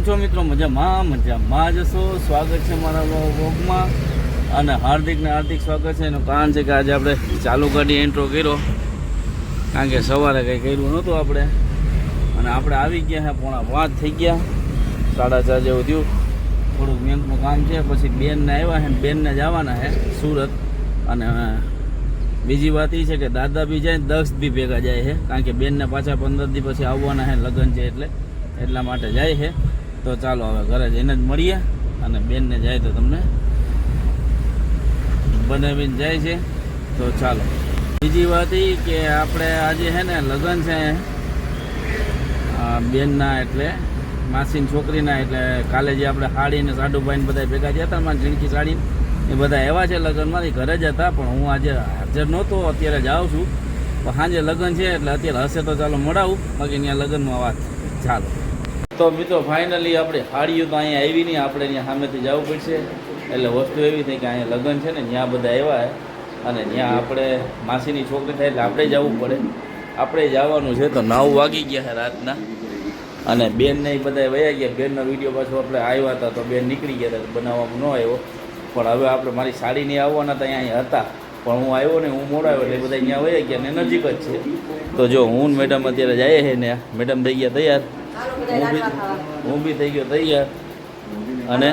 છો મિત્રો? મજામાં જશો. સ્વાગત છે મારા વ્લોગમાં અને હાર્દિક સ્વાગત છે. એનું કારણ છે કે આજે આપણે ચાલુ ગાડી એન્ટ્રો કર્યો, કારણ કે સવારે કંઈ કર્યું નહોતું આપણે, અને આપણે આવી ગયા છે 4:30 થઈ ગયા, 4:30 જેવું થયું. થોડુંક બેંકનું કામ છે, પછી બેનને આવ્યા છે, બેનને જવાના છે સુરત. અને બીજી વાત એ છે કે દાદા બી જાય, દક્ષ બી ભેગા જાય છે, કારણ કે બેનને પાછા 15 દી પછી આવવાના છે, લગ્ન છે એટલા માટે જાય છે. તો ચાલો હવે ઘરે જઈને જ મળીએ, અને બેનને જાય તો તમને બનાવીને જાય છે. તો ચાલો. બીજી વાત એ કે આપણે આજે છે ને લગ્ન છે બેનના, એટલે માસીની છોકરીના. એટલે કાલે જે આપણે સાડીને સાડુભાઈને બધા ભેગા થયા હતા, મારી ઝીણકી સાડીને એ બધા એવા છે લગ્નમાંથી, ઘરે જ હતા, પણ હું આજે હાજર નહોતો. અત્યારે જાઉં છું, પણ સાંજે લગ્ન છે એટલે અત્યારે હશે તો ચાલો મળાવું, બાકી ત્યાં લગ્નમાં વાત. ચાલો તો મિત્રો ફાઇનલી આપણે સાડીઓ તો અહીંયા આવી નહીં, આપણે ત્યાં સામેથી જવું પડશે. એટલે વસ્તુ એવી થઈ કે અહીંયા લગ્ન છે ને, ત્યાં બધા આવ્યા, અને ત્યાં આપણે માસીની છોકરી થાય એટલે આપણે જવું પડે. આપણે જવાનું છે. તો 9 વાગી ગયા છે રાતના, અને બેનને એ બધા વયા ગયા. બેનનો વિડીયો પાછો આપણે આવ્યા હતા તો બેન નીકળી ગયા હતા, બનાવવામાં ન આવ્યો. પણ હવે આપણે મારી સાડી નહીં આવવાના હતા, અહીંયા હતા, પણ હું આવ્યો ને, હું મોડો આવ્યો એટલે બધા અહીંયા વયા ગયા, ને નજીક જ છે. તો જો હું મેડમ અત્યારે જાય છે ને, મેડમ થઈ ગયા તૈયાર, હું બી થઈ ગયો તૈયાર. અને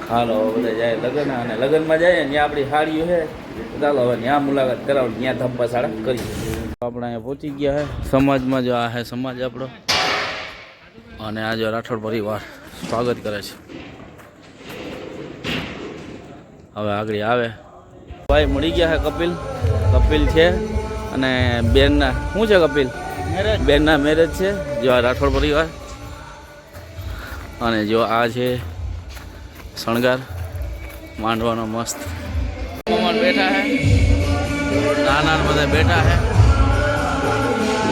હાલો બધા જાય લગ્ન, અને લગ્નમાં જાય ને ત્યાં આપણી સાડીઓ છે. ચાલો હવે ત્યાં મુલાકાત કરાવો, ત્યાં ધબ્બા સાડા કરીએ. આપણે અહીંયા પહોંચી ગયા છે સમાજમાં. જો આ છે સમાજ આપણો, અને આ જો રાઠોડ પરિવાર સ્વાગત કરે છે. હવે આગળ આવે ભાઈ મળી ગયા છે કપિલ છે, અને બેનના શું છે કપિલ, બેનના મેરેજ છે. જો આ રાઠોડ પરિવાર, અને જો આ છે શણગાર માંડવાનો મસ્ત. બેઠા છે, નાના બધા બેઠા છે.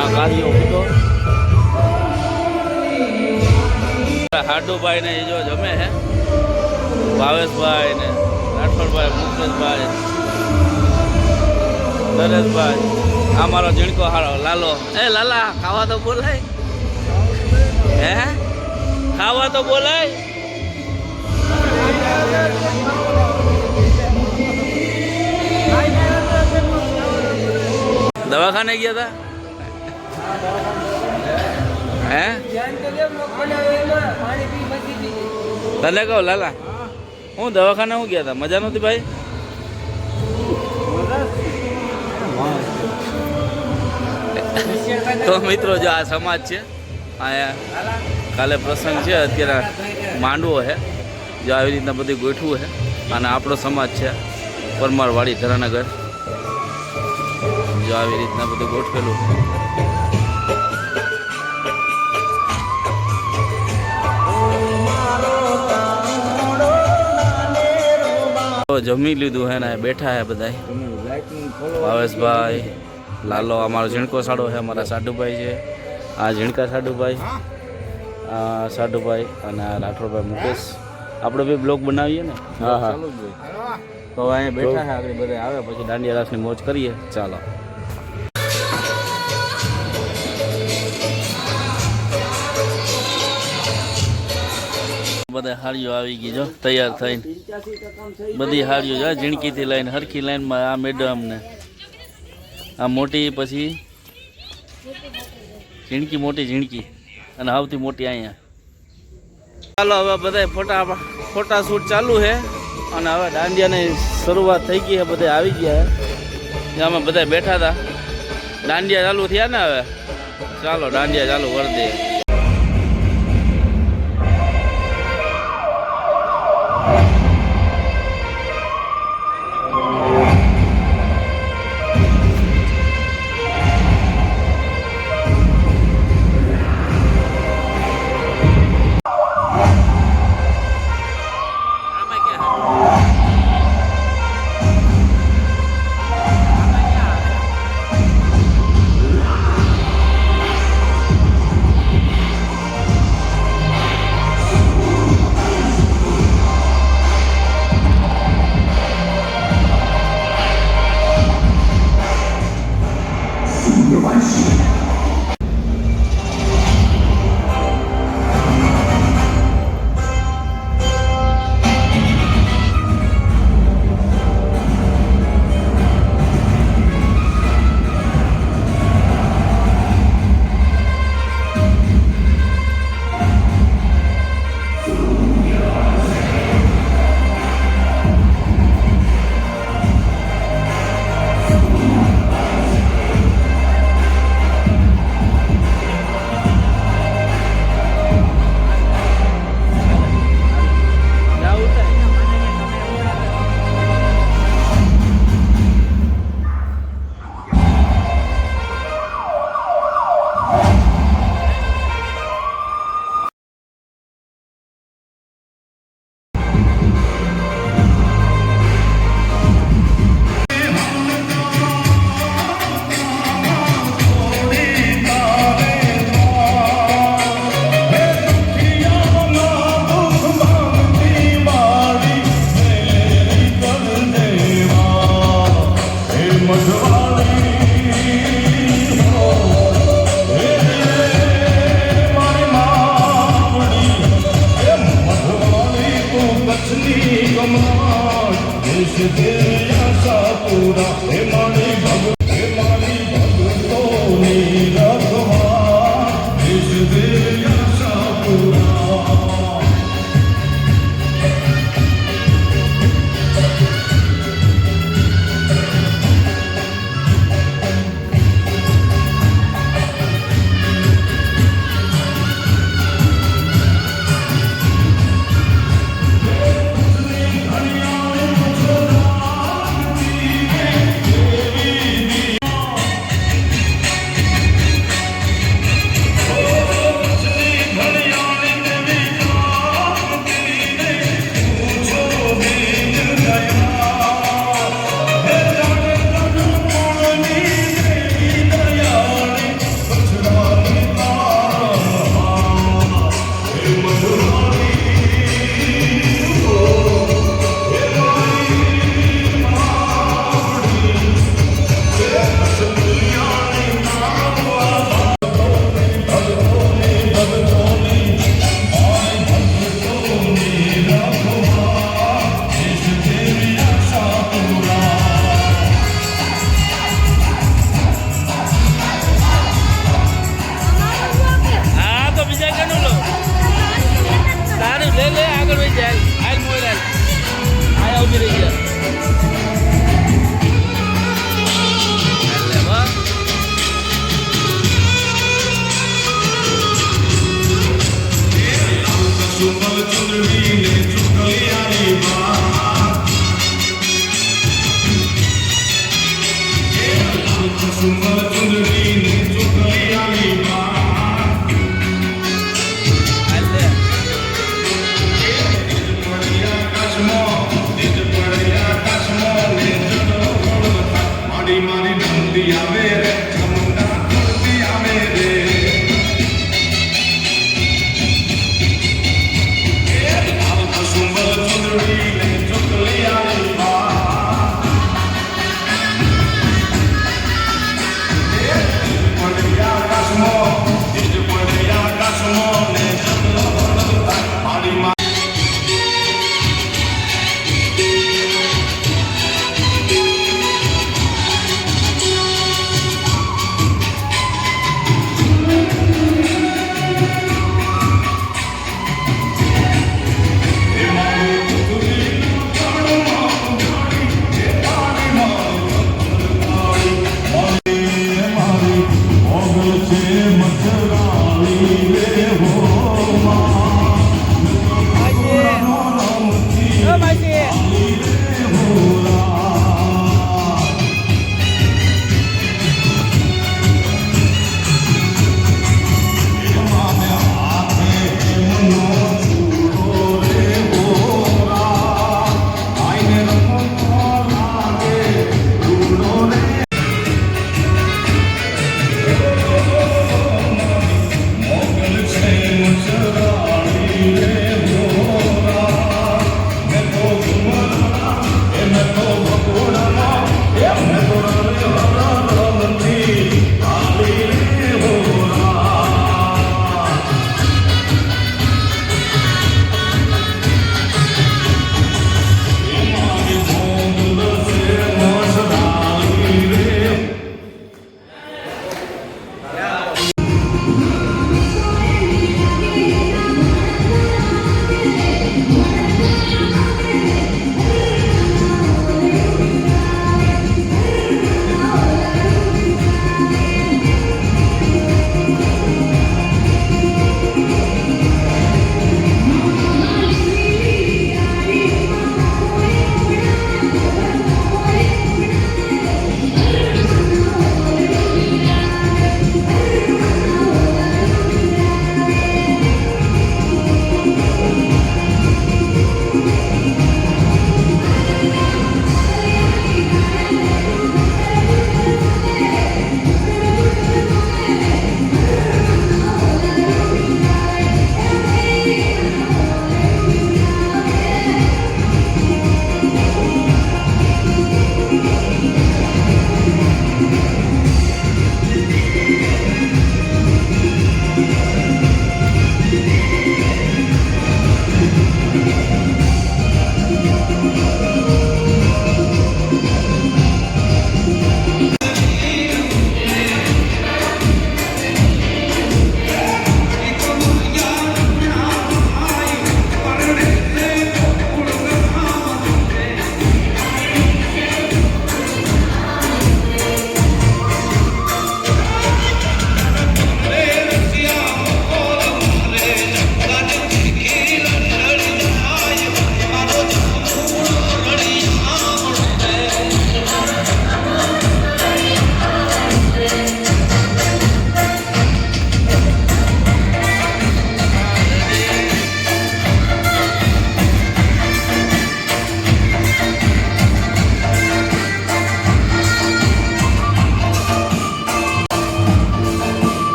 આ કાર્યો ઉઠો હાડુભાઈ ને જો જમે છે, ભાવેશભાઈ ને રાઠોડભાઈ, મુકેશભાઈ, નરેશભાઈ. આ મારો ઝીણકો હારો લાલો. એ લાલા ખાવા તો બોલાય, હે ખાવા તો બોલાય. દવાખાને ગયા હતા, હે તને કહો લાલા, હું દવાખાને હું ગયા હતા, મજા નહોતી ભાઈ? તો મિત્રો જો આ સમાજ છે, અહીંયા કાલે પ્રસંગ છે, અત્યારે માંડવો છે. જો આવી રીતના બધું ગોઠવું છે, અને આપણો સમાજ છે પરમારવાડી ધરાનગર. જો આવી રીતના બધું ગોઠવેલું જમી લીધું હે ને બેઠા હે બધા. ભાવેશભાઈ, લાલો, અમારો ઝીણકો સાડો છે, અમારા સાડુભાઈ છે, આ ઝીણકા સાડુભાઈ, આ સાડુભાઈ, અને આ રાઠોડભાઈ મુકેશ. આપણે બી બ્લોગ બનાવીએ ને. હા તો અહીંયા બેઠા છે, આગળ બધા આવે પછી દાંડિયા રાસની મોજ કરીએ. ચાલો બધા હાડીઓ આવી ગઈ જો તૈયાર થઈને, બધી હાડીઓ જો ઝીણકીથી લઈને હરખી લાઈનમાં. આ મેડમ ને આ મોટી, પછી ઝીણકી અને સૌથી મોટી અહીંયા. ચાલો હવે બધા ફોટા શૂટ ચાલુ છે, અને હવે દાંડિયાની શરૂઆત થઈ ગઈ છે. બધા આવી ગયા છે, અમે બધા બેઠા હતા. દાંડિયા ચાલુ થયા ને, હવે ચાલો દાંડિયા ચાલુ કરી દઈએ. સમ્રાટ દેશ તેરી આશા પૂરા હે મારી ભક્તોની રખવાળ દેશ તેરી આશા પૂરા હા તો બીજા કેનું લો તારું લે લે આગળ વહી જાય હાલ મોબાઈલ હાલ આ ઉભી રહી ગયા સુમલ ચંદ્રવીને ચુકલિયાની માં સુમલ ચંદ્રવીને ચુકલિયાની માં હાલ લે પડ્યા કાશમાં દિજ પડ્યા કાશમાં ને જડો મારી મારી ધમતી આવે રે ચમુંડા ધમતી આવે રે સુમલ ચંદ્રવીને ચુકલિયાની માં પડ્યા કાશમાં દિજ પડ્યા કાશમાં ને જડો મારી માં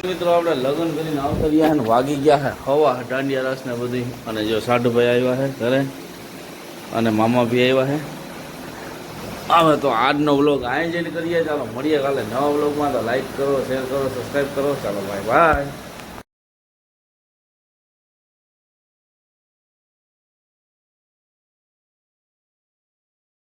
મિત્રો આપણે લગ્ન કરીને આવતા રહ્યા ને વાગી ગયા છે હવા દાંડિયા રસ ને બધી અને જો સાઢુભાઈ આવ્યા છે ઘરે અને મામા બી આવ્યા છે. હવે તો આજનો વ્લોગ અહીં જઈને કરીએ. ચાલો મળીએ કાલે નવા વ્લોગમાં. તો લાઈક કરો, શેર કરો, સબસ્ક્રાઈબ કરો. ચાલો બાય બાય.